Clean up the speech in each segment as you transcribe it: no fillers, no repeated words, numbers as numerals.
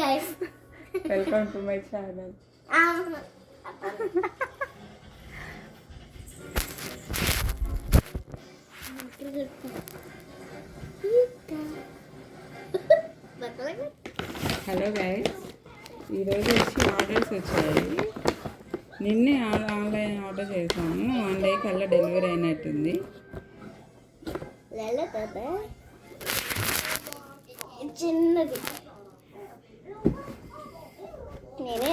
guys. Welcome to my channel. Hello guys, ఈరోజు orders వచ్చాయి. నిన్నే ఆన్లైన్ ఆర్డర్ చేసాము. 1 డే కల్లా డెలివరీ అయినట్టుంది. చిన్నది నేనే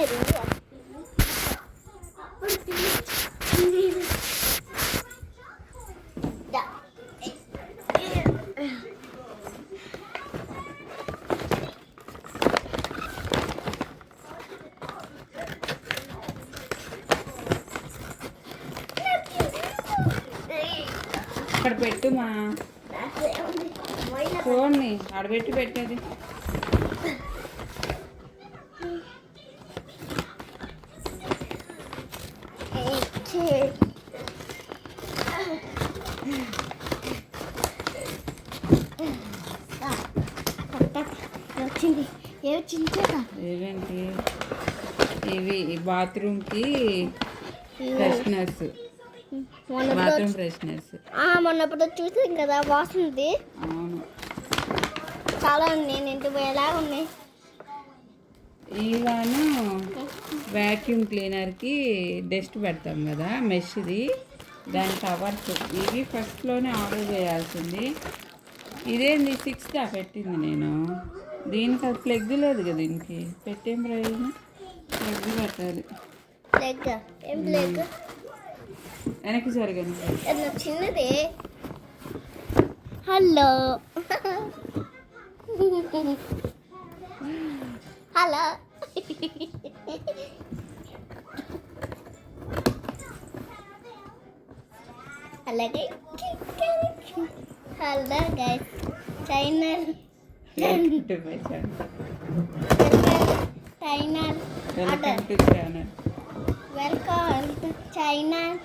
అక్కడ పెట్టు మా చూడండి, ఆడబెట్టి పెట్టేది. ఏవేంటి ఇవి? బాత్రూమ్కి ఫ్రెషనర్స్, బాత్రూమ్ ఫ్రెషనర్స్. మొన్నప్పుడు చూసాం కదా, వాసనది. అవును, చాలా ఉన్నాయి. ఇంటి పోయేలా ఉన్నాయి. ఇలాను వ్యాక్యూమ్ క్లీనర్కి డస్ట్ పెడతాం కదా, మెష్ది, దాని కవర్స్. ఇవి ఫస్ట్లోనే ఆర్డర్ చేయాల్సింది. ఇదేంది 6th పెట్టింది నేను. దీనికి అది ప్లగ్ లేదు కదా, దీనికి పెట్టేం ప్రయోజనం? ప్లగ్ పెట్టాలి. వెనక్కి జరగండి. చిన్నది. హలో హలో అలాగే హలో గైస్, చైనల్ వెల్కమ్ టు చైనల్.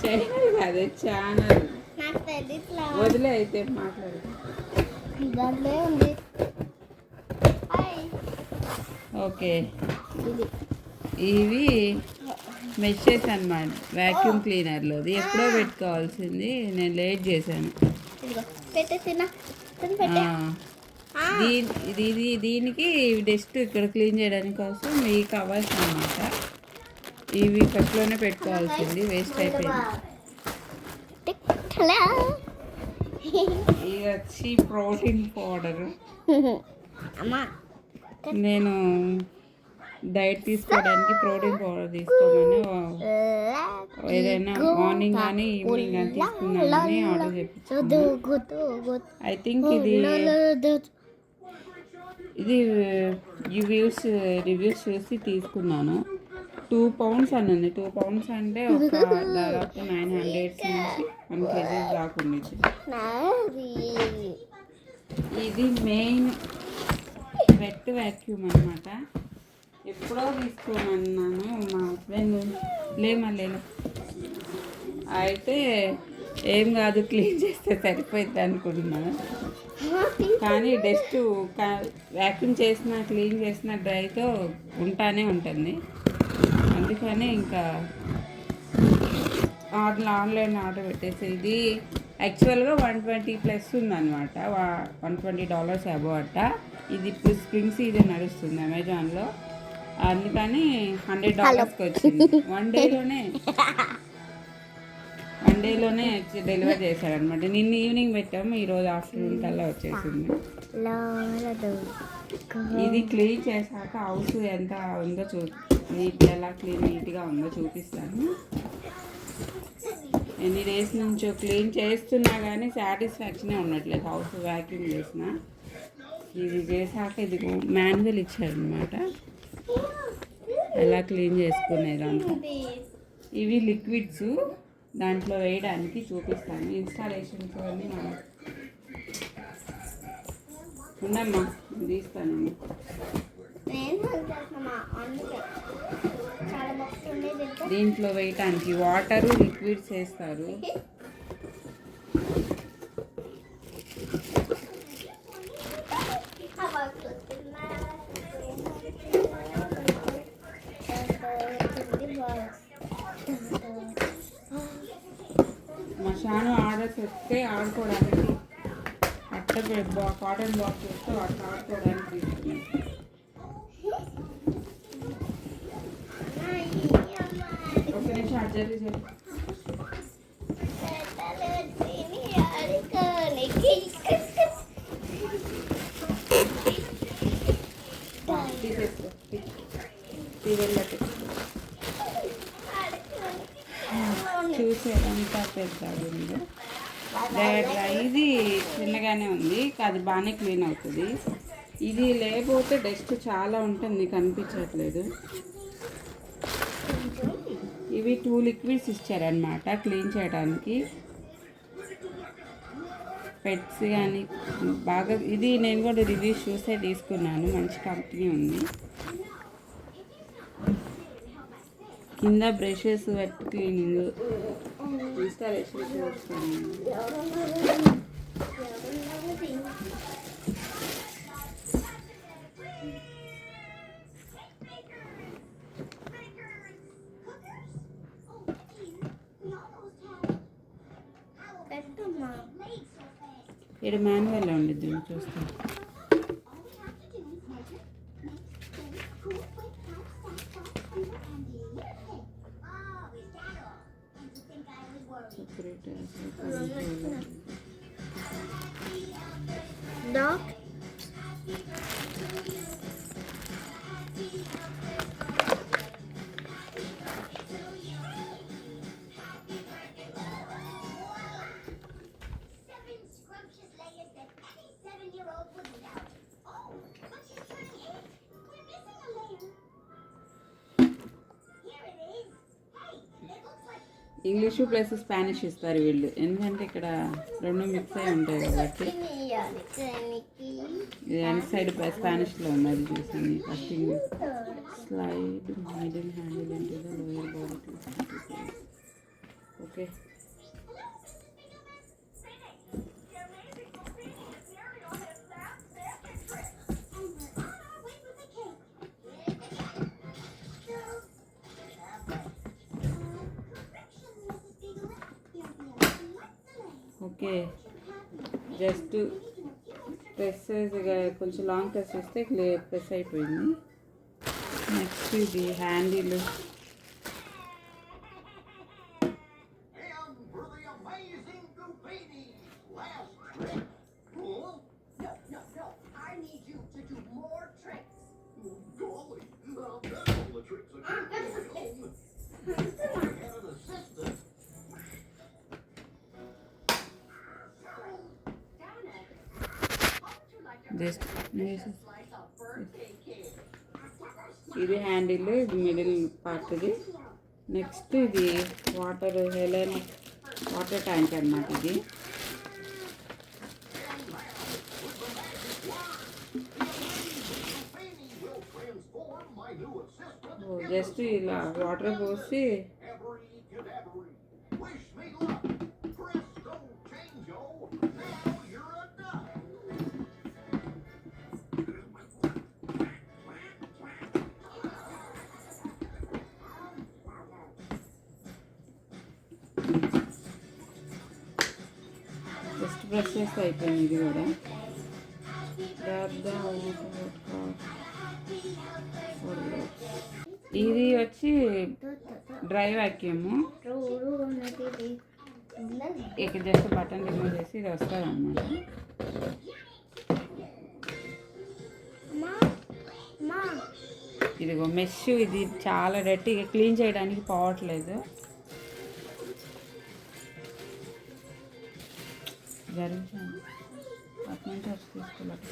చైనల్ కాదు, ఛానల్. నాకు తెలియట్లా. వదిలే అయితే మాట్లాడు. దాంట్లో ఉంది. ఓకే, ఇవి మెషెస్ అన్నమాట, వ్యాక్యూమ్ క్లీనర్లోది. ఎప్పుడో పెట్టుకోవాల్సింది, నేను లేట్ చేశాను. దీనికి డస్ట్ ఇక్కడ క్లీన్ చేయడానికి కోసం ఈ కవర్స్ అన్నమాట. ఇవి ఫస్ట్లోనే పెట్టుకోవాల్సింది, వేస్ట్ అయిపోయింది. ఇది వచ్చి ప్రోటీన్ పౌడర్. నేను డైట్ తీసుకోవడానికి ప్రోటీన్ పౌడర్ తీసుకోమని, ఏదైనా మార్నింగ్ కానీ ఈవినింగ్ కానీ తీసుకున్నామని ఆర్డర్ చేయించాను. ఐ థింక్ ఇది రివ్యూస్ చూసి తీసుకున్నాను. 2 pounds అని ఉంది. 2 pounds అంటే ఒక దాదాపు 900 నుంచి 1 kg దాకా ఉంది. ఇది మెయిన్ వెట్ వ్యాక్యూమ్ అనమాట. ఎప్పుడో తీసుకోమన్నాను మా హస్బెండ్, లేను అయితే ఏం కాదు, క్లీన్ చేస్తే సరిపోయింది అనుకుంటున్నాను. కానీ డస్ట్ వ్యాక్యూమ్ చేసిన, క్లీన్ చేసిన డ్రైతో ఉంటానే ఉంటుంది. అందుకని ఇంకా ఆన్లైన్ ఆర్డర్ పెట్టేసి, ఇది యాక్చువల్గా 120+ ఉందన్నమాట. $120 అబౌవ్ అట్ట. ఇది ఇప్పుడు స్ప్రింగ్ సీజన్ నడుస్తుంది అమెజాన్లో, అందుకని $100కి వచ్చింది. 1 డేలోనే డెలివరీ చేశారనమాట. నిన్న ఈవినింగ్ పెట్టాము, ఈరోజు ఆఫ్టర్నూన్ కల్లా వచ్చేసింది. ఇది క్లీన్ చేశాక హౌస్ ఎంత ఉందో ఎలా నీట్గా ఉందో చూపిస్తాను. ఎన్ని డేస్ నుంచో క్లీన్ చేస్తున్నా కానీ సాటిస్ఫాక్షనే ఉండట్లేదు. హౌస్ వ్యాక్యూమ్ చేసిన, ఇది చేశాక ఇది మాన్యువల్ ఇచ్చారనమాట, ఎలా క్లీన్ చేసుకునేదంతా. ఇవి లిక్విడ్స్, దాంట్లో వేయడానికి చూపిస్తాను. ఇన్స్టాలేషన్స్ అన్నీ మనం ఉండమ్మా తీస్తాను. దీంట్లో వేయటానికి వాటరు, లిక్విడ్స్ వేస్తారు. వస్తే ఆడుకోవడానికి అట్ట కాటన్ బాక్స్ వస్తే అట్లా ఆడుకోవడానికి తీసుకున్నాను. ఒక నిమిషం అడ్జస్ట్ చేసి చూసేదంతా పెద్దగా ఉంది. ఇది చిన్నగానే ఉంది, అది బాగానే క్లీన్ అవుతుంది. ఇది లేకపోతే డస్ట్ చాలా ఉంటుంది, కనిపించట్లేదు. ఇవి 2 లిక్విడ్స్ ఇచ్చారనమాట క్లీన్ చేయడానికి. పెట్స్ కానీ బాగా, ఇది నేను కూడా రివ్యూస్ చూసే తీసుకున్నాను, మంచి కంపెనీ ఉంది. కింద బ్రషెస్, వెట్ క్లీనింగ్, ఇన్స్టాలేషన్ చూస్తాను. ఇక్కడ మాన్యువల్ ఉండిద్ది, చూస్తాను. Dog. ఇంగ్లీషు ప్లస్ స్పానిష్ ఇస్తారు వీళ్ళు, ఎందుకంటే ఇక్కడ రెండు మిక్స్ అయి ఉంటాయి కాబట్టి. వెనక సైడ్ స్పానిష్లో ఉన్నది చూసాను. ఫస్ట్ స్లైడ్ మిడిల్ హ్యాండిల్ అంటే lower body. Okay, okay. Just press కొంచెం లాంగ్ ప్రెస్ చేస్తే ప్రెస్ అయిపోయింది. నెక్స్ట్ ఇది హ్యాండిల్. ఇది హ్యాండిల్, ఇది మిడిల్ పార్ట్ది. నెక్స్ట్ ఇది వాటర్ హెలెన్ వాటర్ ట్యాంక్ అన్నమాట. ఇది జస్ట్ ఇలా వాటర్ పోసి జస్ట్ బ్రష్ చేస్తే అయిపోయింది. ఇది కూడా ఇది వచ్చి డ్రై వాక్యూమ్. ఇక జస్ట్ బటన్ రిమూవ్ చేసి ఇది వస్తుంది అన్నమాట. ఇదిగో మెష్, ఇది చాలా డర్టీగా క్లీన్ చేయడానికి పోవట్లేదు. జరిగించాను అటు నుంచి వచ్చి తీసుకోలేదు.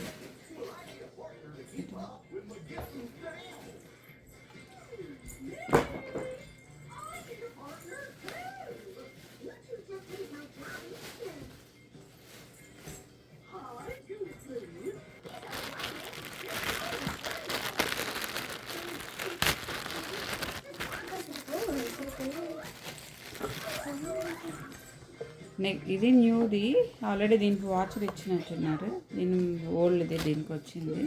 ఇది న్యూది, ఆల్రెడీ దీనికి వాచ్ ఇచ్చినట్టున్నారు. దీని ఓల్డ్ది దీనికి వచ్చింది.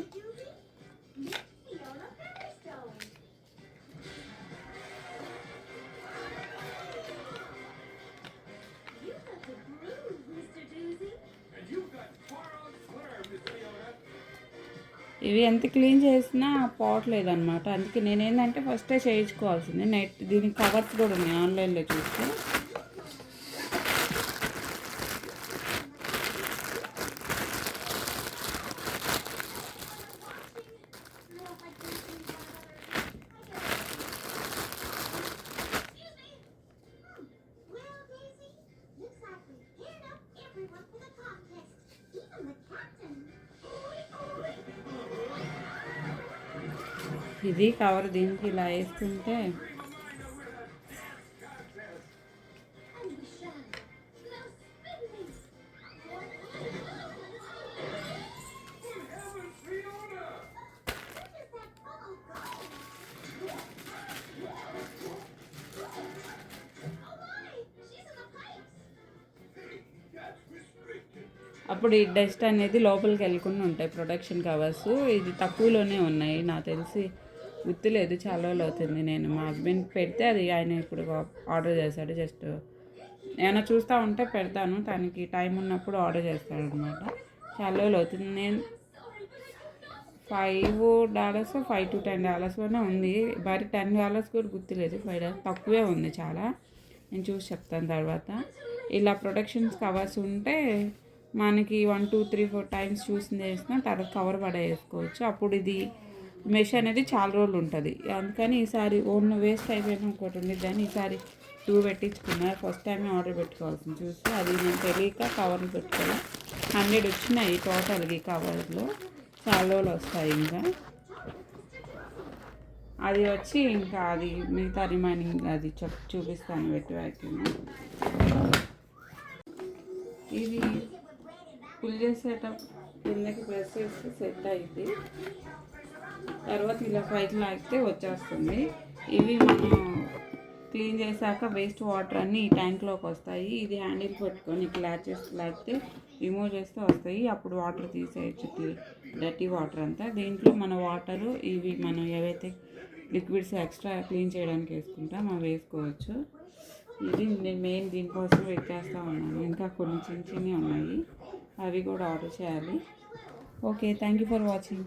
ఇవి ఎంత క్లీన్ చేసినా పోవట్లేదు అనమాట. అందుకే నేనేంటంటే ఫస్టే చేయించుకోవాల్సింది. దీనికి కవర్స్ కూడా ఉన్నాయి ఆన్లైన్లో చూస్తే. ఇది కవర్ దీనికి ఇలా వేస్తుంటే అప్పుడు ఈ డస్ట్ అనేది లోపలికి వెళ్ళకుండా ఉంటాయి ప్రొటెక్షన్ కవర్స్. ఇది తక్కువలోనే ఉన్నాయి నాకు తెలిసి, గుర్తులేదు, చాలా రోజులు అవుతుంది. నేను మా హస్బెండ్ పెడితే అది ఆయన ఇప్పుడు ఆర్డర్ చేశాడు. జస్ట్ ఏమైనా చూస్తూ ఉంటే పెడతాను, తనకి టైం ఉన్నప్పుడు ఆర్డర్ చేస్తాడు అనమాట. చాలా రోజులు అవుతుంది. నేను $5 $5 to $10 ఉంది. మరి $10 కూడా గుర్తులేదు, $5 తక్కువే ఉంది చాలా. నేను చూసి చెప్తాను తర్వాత. ఇలా ప్రొటెక్షన్స్ కవర్స్ ఉంటే మనకి 1 2 3 4 టైమ్స్ చూసి వేసిన తర్వాత కవర్ పడేసుకోవచ్చు. అప్పుడు ఇది మెష్ అనేది చాలా రోజులు ఉంటుంది. అందుకని ఈసారి ఓన్ వేస్ట్ అయిపోయిన ఇంకోటి ఉండేది అని ఈసారి 2 పెట్టించుకున్నారు. ఫస్ట్ టైమే ఆర్డర్ పెట్టుకోవాల్సింది చూసి, అది నేను తెలియక కవర్లు పెట్టుకోవాలి. 100 వచ్చినాయి టోటల్గా ఈ కవర్లో. చాలా రోజులు వస్తాయి. ఇంకా అది వచ్చి ఇంకా అది మిగతా రిమైనింగ్ అది చూపిస్తాను వెట్ వ్యాక్యూమ్. ఇది ఫుల్ చేసేటప్పుడు కిందకి ప్రెస్ చేస్తే సెట్ అయింది. తర్వాత ఇలా పైకి లాగితే వచ్చేస్తుంది. ఇవి మనం క్లీన్ చేశాక వేస్ట్ వాటర్ అన్నీ ఈ ట్యాంక్లోకి వస్తాయి. ఇది హ్యాండిల్ పెట్టుకొని క్లాచ్ చేసి లాగితే రిమూవ్ చేస్తే వస్తాయి. అప్పుడు వాటర్ తీసేయచ్చు, డర్టీ వాటర్ అంతా. దీంట్లో మన వాటరు ఇవి మనం ఏవైతే లిక్విడ్స్ ఎక్స్ట్రా క్లీన్ చేయడానికి వేసుకుంటాం అవి వేసుకోవచ్చు. ఇది నేను మెయిన్ దీనికోసం వెయిట్ చేస్తూ ఉన్నాను. ఇంకా కొన్ని చిన్న చిన్నవి ఉన్నాయి, అవి కూడా ఆర్డర్ చేయాలి. Okay, thank you for watching.